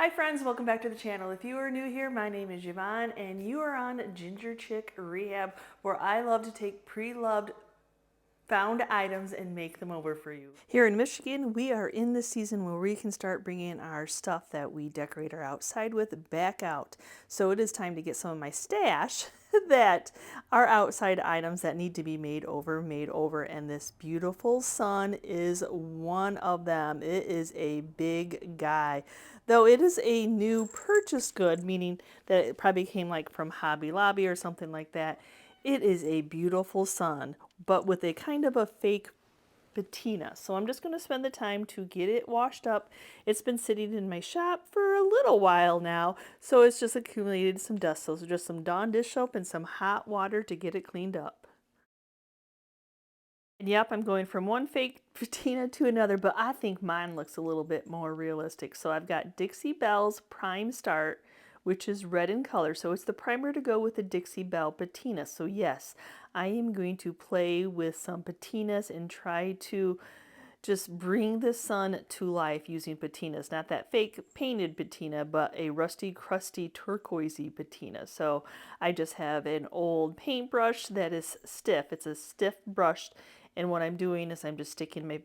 Hi friends, welcome back to the channel. If you are new here, my name is Yvonne and you are on Ginger Chick Rehab, where I love to take pre-loved found items and make them over for you. Here in Michigan, we are in the season where we can start bringing our stuff that we decorate our outside with back out. So it is time to get some of my stash that are outside items that need to be made over, and this beautiful sun is one of them. It is a big guy. Though it is a new purchase good, meaning that it probably came like from Hobby Lobby or something like that. It is a beautiful sun, but with a kind of a fake patina. So I'm just going to spend the time to get it washed up. It's been sitting in my shop for a little while now, so it's just accumulated some dust. So just some Dawn dish soap and some hot water to get it cleaned up. And yep, I'm going from one fake patina to another, but I think mine looks a little bit more realistic. So I've got Dixie Belle's Prime Start, which is red in color. So it's the primer to go with the Dixie Belle patina. So yes, I am going to play with some patinas and try to just bring the sun to life using patinas. Not that fake painted patina, but a rusty, crusty, turquoisey patina. So I just have an old paintbrush that is stiff. It's a stiff brush, and what I'm doing is I'm just sticking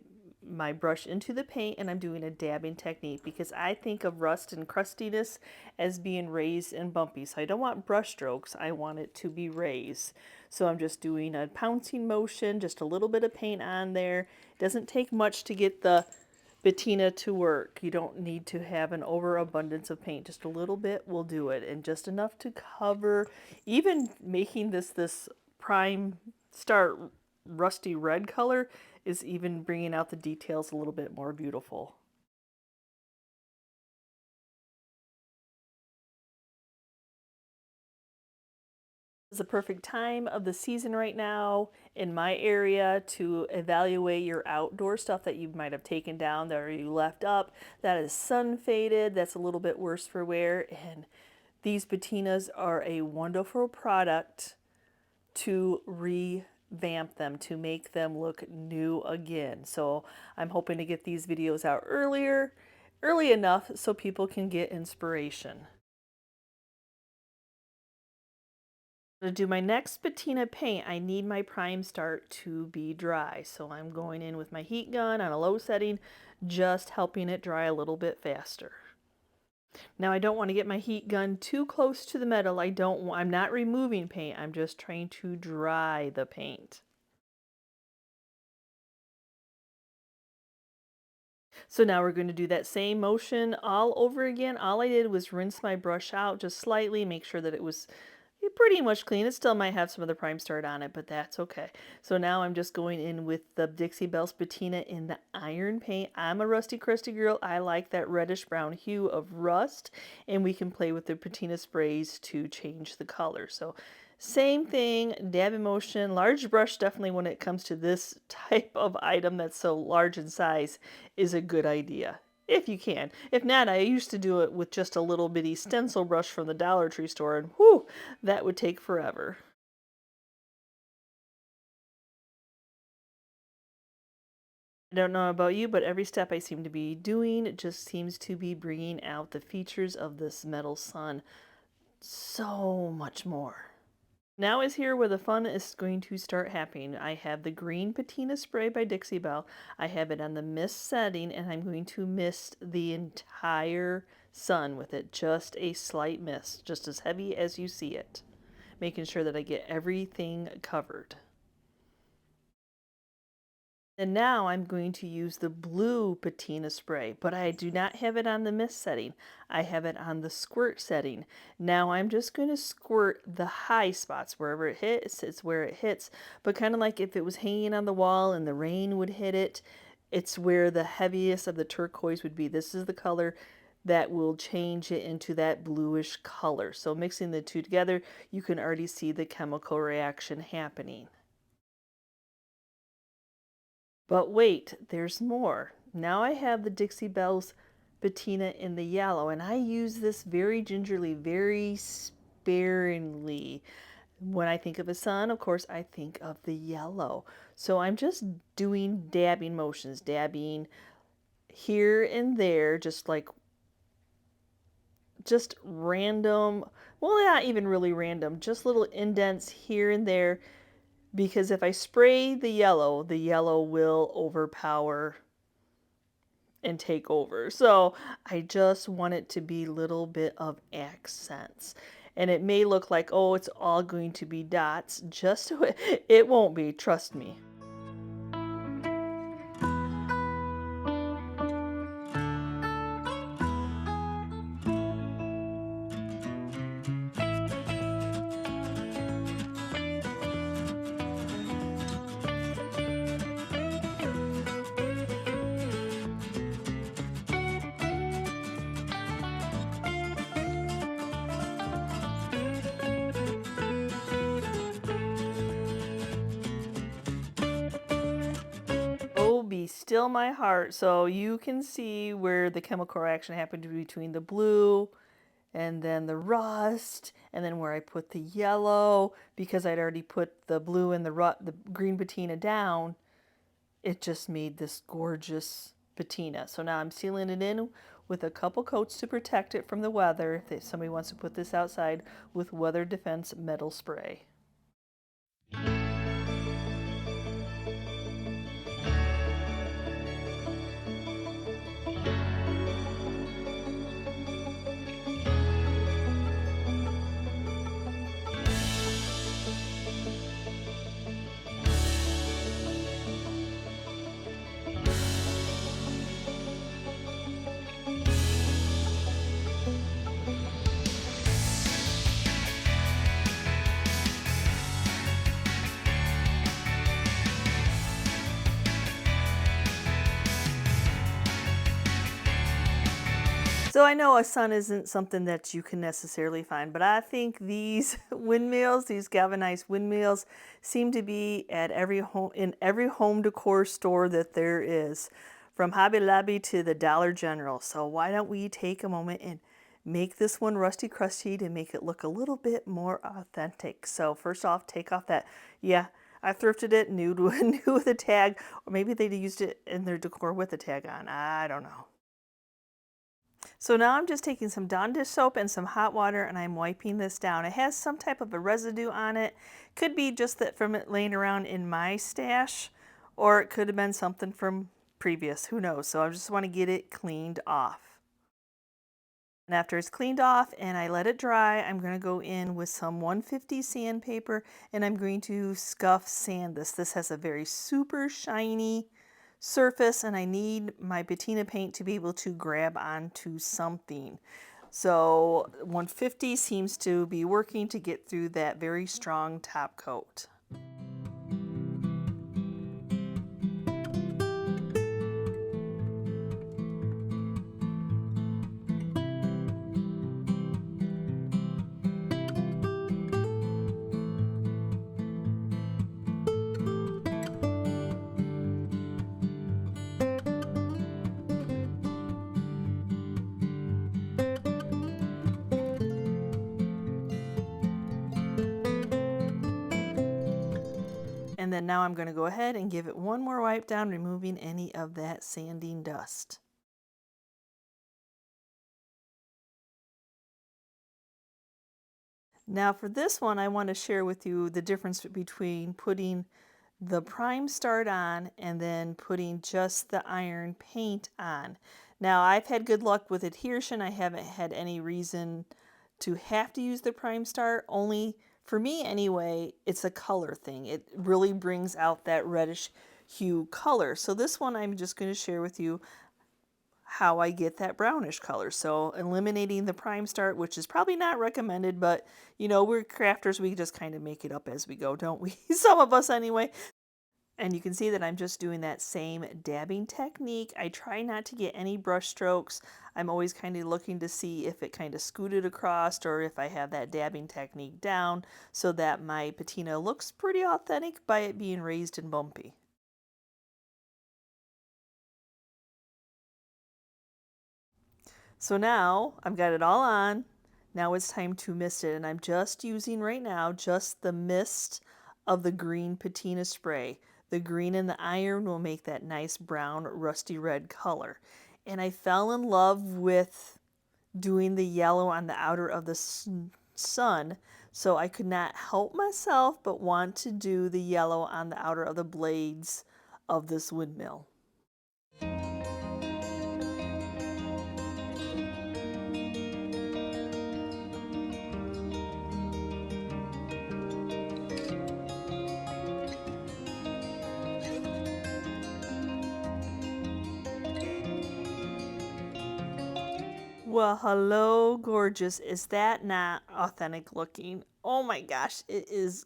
my brush into the paint and I'm doing a dabbing technique, because I think of rust and crustiness as being raised and bumpy. So I don't want brush strokes, I want it to be raised. So I'm just doing a pouncing motion, just a little bit of paint on there. It doesn't take much to get the patina to work. You don't need to have an overabundance of paint. Just a little bit will do it, and just enough to cover. Even making this Prime Start rusty red color is even bringing out the details a little bit more beautiful. It's the perfect time of the season right now in my area to evaluate your outdoor stuff that you might have taken down, that or you left up, that is sun faded, that's a little bit worse for wear. And these patinas are a wonderful product to revamp them, to make them look new again. So I'm hoping to get these videos out early enough so people can get inspiration. To do my next patina paint, I need my Prime Start to be dry. So I'm going in with my heat gun on a low setting, just helping it dry a little bit faster. Now I don't want to get my heat gun too close to the metal. I'm not removing paint, I'm just trying to dry the paint. So now we're going to do that same motion all over again. All I did was rinse my brush out just slightly, make sure that it was pretty much clean. It still might have some of the Prime Start on it, but that's okay. So now I'm just going in with the Dixie Belle's patina in the iron paint. I'm a rusty crusty girl. I like that reddish brown hue of rust, and we can play with the patina sprays to change the color. So same thing, dabbing motion, large brush definitely when it comes to this type of item that's so large in size is a good idea. If you can. If not, I used to do it with just a little bitty stencil brush from the Dollar Tree store, and whew, that would take forever. I don't know about you, but every step I seem to be doing just seems to be bringing out the features of this metal sun so much more. Now is here where the fun is going to start happening. I have the green patina spray by Dixie Belle. I have it on the mist setting, and I'm going to mist the entire sun with it. Just a slight mist, just as heavy as you see it. Making sure that I get everything covered. And now I'm going to use the blue patina spray, but I do not have it on the mist setting. I have it on the squirt setting. Now I'm just going to squirt the high spots. Wherever it hits, it's where it hits. But kind of like if it was hanging on the wall and the rain would hit it, it's where the heaviest of the turquoise would be. This is the color that will change it into that bluish color. So mixing the two together, you can already see the chemical reaction happening. But wait, there's more. Now I have the Dixie Belle's patina in the yellow, and I use this very gingerly, very sparingly. When I think of a sun, of course, I think of the yellow. So I'm just doing dabbing motions, dabbing here and there, just like just random, well, not even really random, just little indents here and there, because if I spray the yellow will overpower and take over. So I just want it to be a little bit of accents. And it may look like, oh, it's all going to be dots, just so it won't be, trust me. Oh, be still my heart. So you can see where the chemical reaction happened between the blue and then the rust, and then where I put the yellow, because I'd already put the blue and the green patina down, it just made this gorgeous patina. So now I'm sealing it in with a couple coats to protect it from the weather, if somebody wants to put this outside, with Weather Defense Metal Spray. So I know a sun isn't something that you can necessarily find, but I think these windmills, these galvanized windmills, seem to be at in every home decor store that there is, from Hobby Lobby to the Dollar General. So why don't we take a moment and make this one rusty crusty to make it look a little bit more authentic. So first off, take off that, yeah, I thrifted it new with a tag, or maybe they used it in their decor with a tag on. I don't know. So now I'm just taking some Dawn dish soap and some hot water, and I'm wiping this down. It has some type of a residue on it. Could be just that from it laying around in my stash, or it could have been something from previous, who knows. So I just want to get it cleaned off. And after it's cleaned off and I let it dry, I'm going to go in with some 150 sandpaper, and I'm going to scuff sand this. This has a very super shiny surface, and I need my patina paint to be able to grab onto something. So 150 seems to be working to get through that very strong top coat. And then now I'm going to go ahead and give it one more wipe down, removing any of that sanding dust. Now for this one, I want to share with you the difference between putting the prime start on and then putting just the iron paint on. Now I've had good luck with adhesion. I haven't had any reason to have to use the prime start, only for me anyway, it's a color thing. It really brings out that reddish hue color. So this one I'm just going to share with you how I get that brownish color. So eliminating the prime start, which is probably not recommended, but you know, we're crafters, we just kind of make it up as we go, don't we? Some of us anyway. And you can see that I'm just doing that same dabbing technique. I try not to get any brush strokes. I'm always kind of looking to see if it kind of scooted across or if I have that dabbing technique down so that my patina looks pretty authentic by it being raised and bumpy. So now I've got it all on. Now it's time to mist it, and I'm just using right now just the mist of the green patina spray. The green and the iron will make that nice brown rusty red color. And I fell in love with doing the yellow on the outer of the sun, so I could not help myself but want to do the yellow on the outer of the blades of this windmill. Well, hello, gorgeous. Is that not authentic looking? Oh my gosh, it is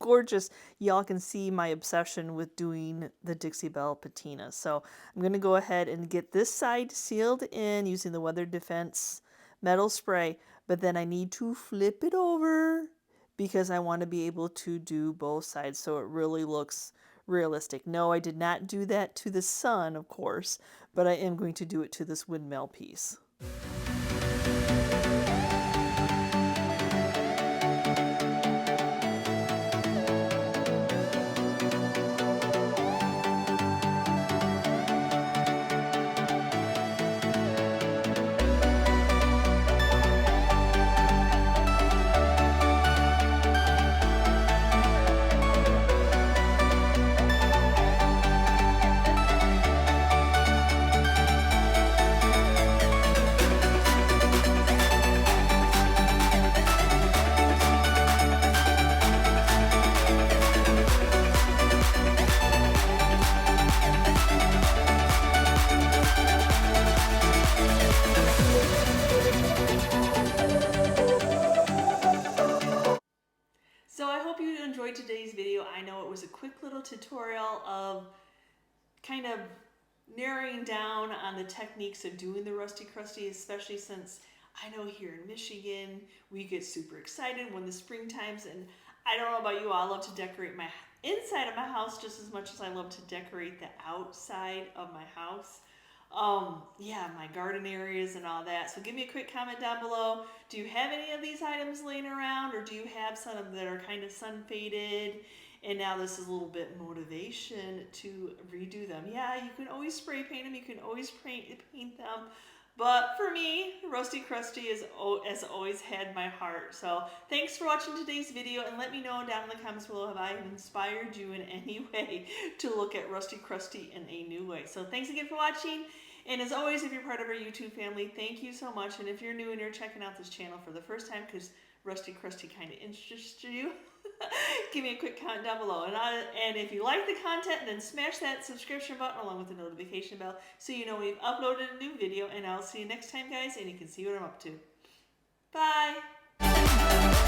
gorgeous. Y'all can see my obsession with doing the Dixie Belle patina. So I'm going to go ahead and get this side sealed in using the Weather Defense metal spray, but then I need to flip it over because I want to be able to do both sides so it really looks realistic. No, I did not do that to the sun, of course, but I am going to do it to this windmill piece. So I hope you enjoyed today's video. I know it was a quick little tutorial of kind of narrowing down on the techniques of doing the Rusty Crusty, especially since I know here in Michigan we get super excited when the spring times, and I don't know about you, I love to decorate my inside of my house just as much as I love to decorate the outside of my house. Yeah, my garden areas and all that. So give me a quick comment down below. Do you have any of these items laying around, or do you have some that are kind of sun faded? And now this is a little bit motivation to redo them. Yeah, you can always spray paint them. You can always paint them. But for me, Rusty Crusty has always had my heart. So thanks for watching today's video, and let me know down in the comments below if I have inspired you in any way to look at Rusty Crusty in a new way. So thanks again for watching. And as always, if you're part of our YouTube family, thank you so much. And if you're new and you're checking out this channel for the first time because Rusty Crusty kind of interests you, give me a quick comment down below. And if you like the content, then smash that subscription button along with the notification bell so you know we've uploaded a new video. And I'll see you next time, guys, and you can see what I'm up to. Bye!